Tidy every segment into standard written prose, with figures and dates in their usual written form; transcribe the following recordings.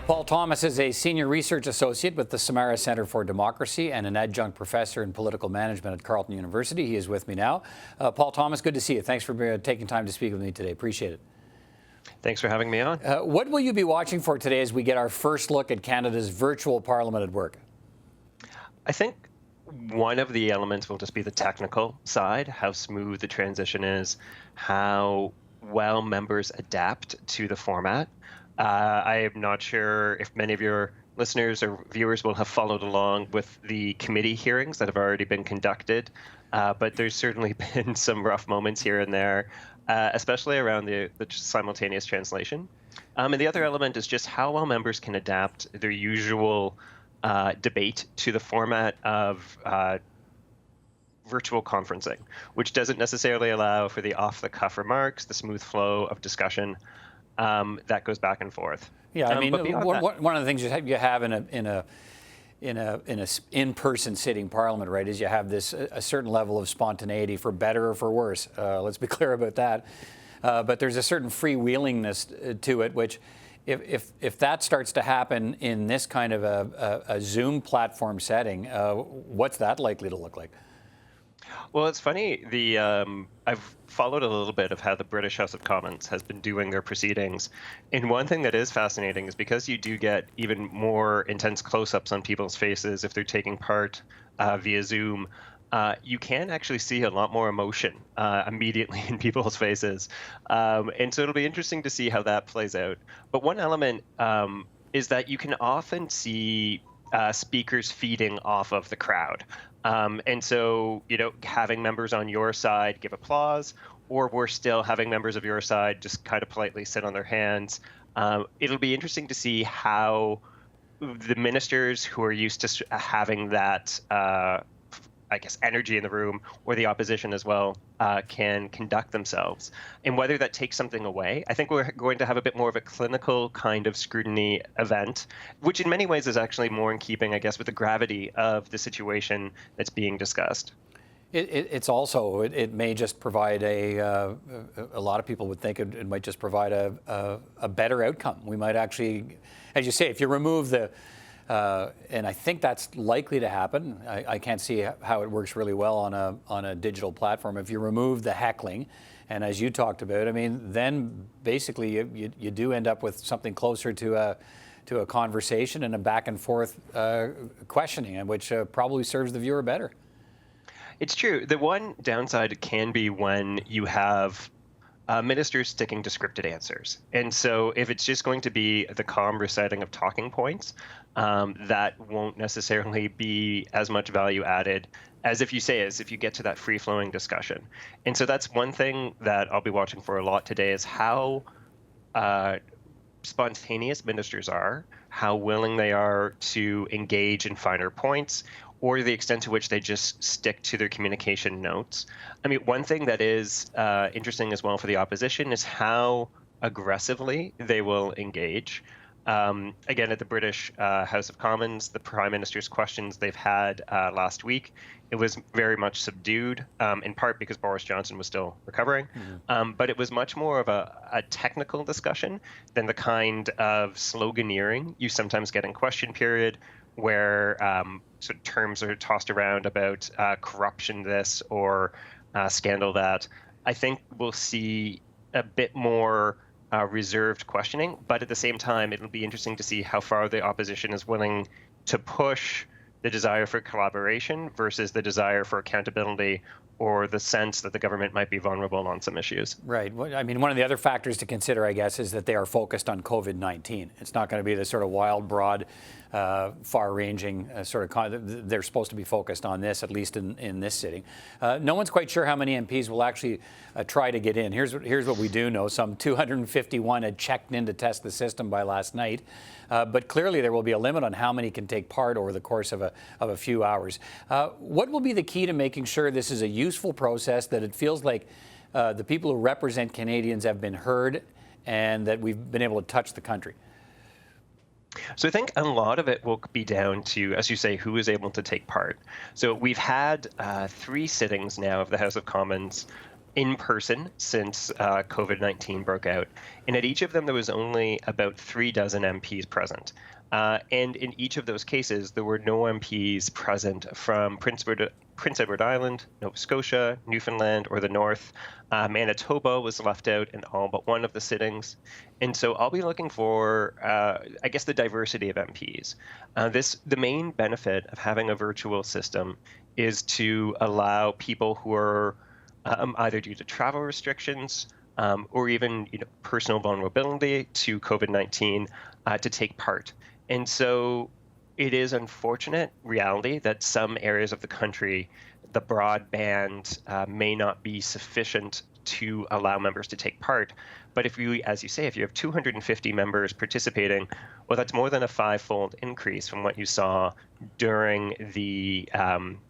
Paul Thomas is a senior research associate with the Samara Centre for Democracy and an adjunct professor in political management at Carleton University. He is with me now. Paul Thomas, good to see you. Thanks for taking time to speak with me today. Appreciate it. Thanks for having me on. What will you be watching for today as we get our first look at Canada's virtual parliament at work? I think one of the elements will just be the technical side, how smooth the transition is, how well members adapt to the format. I am not sure if many of your listeners or viewers will have followed along with the committee hearings that have already been conducted, but there's certainly been some rough moments here and there, especially around the simultaneous translation. And the other element is just how well members can adapt their usual debate to the format of virtual conferencing, which doesn't necessarily allow for the off-the-cuff remarks, the smooth flow of discussion that goes back and forth. Yeah, I mean, one of the things you have in a in-person sitting parliament, right, is you have a certain level of spontaneity, for better or for worse. Let's be clear about that. But there's a certain freewheelingness to it, which, if that starts to happen in this kind of a Zoom platform setting, what's that likely to look like? Well, it's funny. I've followed a little bit of how the British House of Commons has been doing their proceedings. And one thing that is fascinating is because you do get even more intense close-ups on people's faces if they're taking part via Zoom, you can actually see a lot more emotion immediately in people's faces. And so it'll be interesting to see how that plays out. But one element is that you can often see speakers feeding off of the crowd. And so, having members on your side give applause, or we're still having members of your side just kind of politely sit on their hands. It'll be interesting to see how the ministers who are used to having that energy in the room, or the opposition as well, can conduct themselves, and whether that takes something away. I think we're going to have a bit more of a clinical kind of scrutiny event, which in many ways is actually more in keeping, I guess, with the gravity of the situation that's being discussed. It's also, it may just provide a lot of people would think it might just provide a better outcome. We might actually, as you say, if you remove and I think that's likely to happen. I can't see how it works really well on a digital platform. If you remove the heckling, and as you talked about, I mean, then basically you do end up with something closer to a conversation and a back and forth questioning, which probably serves the viewer better. It's true. The one downside can be when you have ministers sticking to scripted answers. And so if it's just going to be the calm reciting of talking points, that won't necessarily be as much value added as if you get to that free-flowing discussion. And so that's one thing that I'll be watching for a lot today, is how spontaneous ministers are, how willing they are to engage in finer points, or the extent to which they just stick to their communication notes. I mean, one thing that is interesting as well for the opposition is how aggressively they will engage. Again, at the British House of Commons, the Prime Minister's questions they've had last week, it was very much subdued, in part because Boris Johnson was still recovering. But it was much more of a technical discussion than the kind of sloganeering you sometimes get in question period, where sort of terms are tossed around about corruption this or scandal that. I think we'll see a bit more reserved questioning, but at the same time, it'll be interesting to see how far the opposition is willing to push the desire for collaboration versus the desire for accountability, or the sense that the government might be vulnerable on some issues. Right. Well, I mean, one of the other factors to consider, I guess, is that they are focused on COVID-19. It's not going to be the sort of wild, broad, far-ranging they're supposed to be focused on this, at least in this sitting. No one's quite sure how many MPs will actually try to get in. Here's what we do know. Some 251 had checked in to test the system by last night. But clearly there will be a limit on how many can take part over the course of a few hours. What will be the key to making sure this is a useful process, that it feels like the people who represent Canadians have been heard and that we've been able to touch the country? So I think a lot of it will be down to, as you say, who is able to take part. So we've had 3 sittings now of the House of Commons in person since COVID-19 broke out. And at each of them, there was only about 3 dozen MPs present. And in each of those cases, there were no MPs present from Prince Edward Island, Nova Scotia, Newfoundland, or the North. Manitoba was left out in all but one of the sittings. And so I'll be looking for, I guess, the diversity of MPs. The main benefit of having a virtual system is to allow people who are either due to travel restrictions or even personal vulnerability to COVID-19 to take part. And so it is unfortunate reality that some areas of the country, the broadband may not be sufficient to allow members to take part. But if you, as you say, if you have 250 members participating, well, that's more than a 5-fold increase from what you saw during the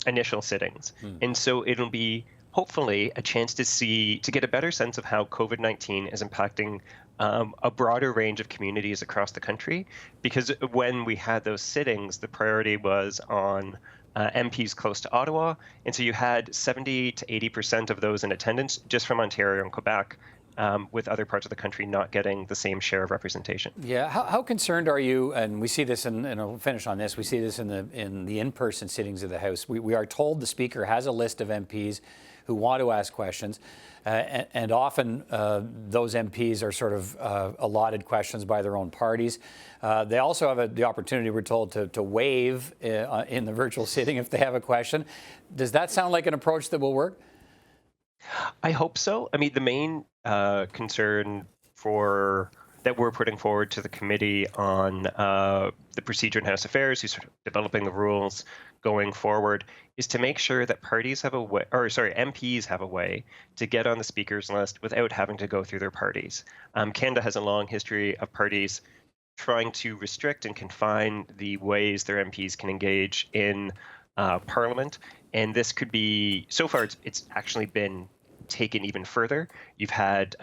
initial sittings. And so it'll be hopefully a chance to get a better sense of how COVID-19 is impacting a broader range of communities across the country. Because when we had those sittings, the priority was on MPs close to Ottawa. And so you had 70 to 80% of those in attendance just from Ontario and Quebec, with other parts of the country not getting the same share of representation. Yeah, how concerned are you? And we see this, and I'll finish on this. We see this in the in-person sittings of the House. We are told the Speaker has a list of MPs who want to ask questions, and often those MPs are sort of allotted questions by their own parties. They also have the opportunity, we're told, to waive in the virtual sitting if they have a question. Does that sound like an approach that will work? I hope so. I mean, the main concern that we're putting forward to the committee on the procedure in House Affairs, who's sort of developing the rules going forward, is to make sure that MPs have a way to get on the speakers list without having to go through their parties. Canada has a long history of parties trying to restrict and confine the ways their MPs can engage in Parliament, and this could be, so far it's actually been taken even further. You've had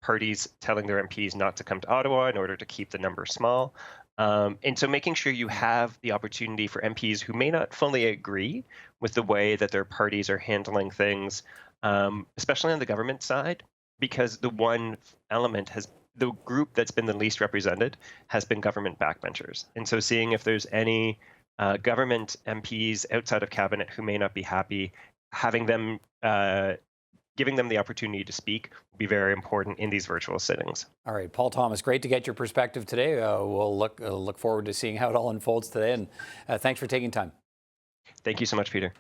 parties telling their MPs not to come to Ottawa in order to keep the number small. And so making sure you have the opportunity for MPs who may not fully agree with the way that their parties are handling things, especially on the government side, because the group that's been the least represented has been government backbenchers. And so seeing if there's any government MPs outside of cabinet who may not be happy, giving them the opportunity to speak will be very important in these virtual sittings. All right, Paul Thomas, great to get your perspective today. We'll look forward to seeing how it all unfolds today, and thanks for taking time. Thank you so much, Peter.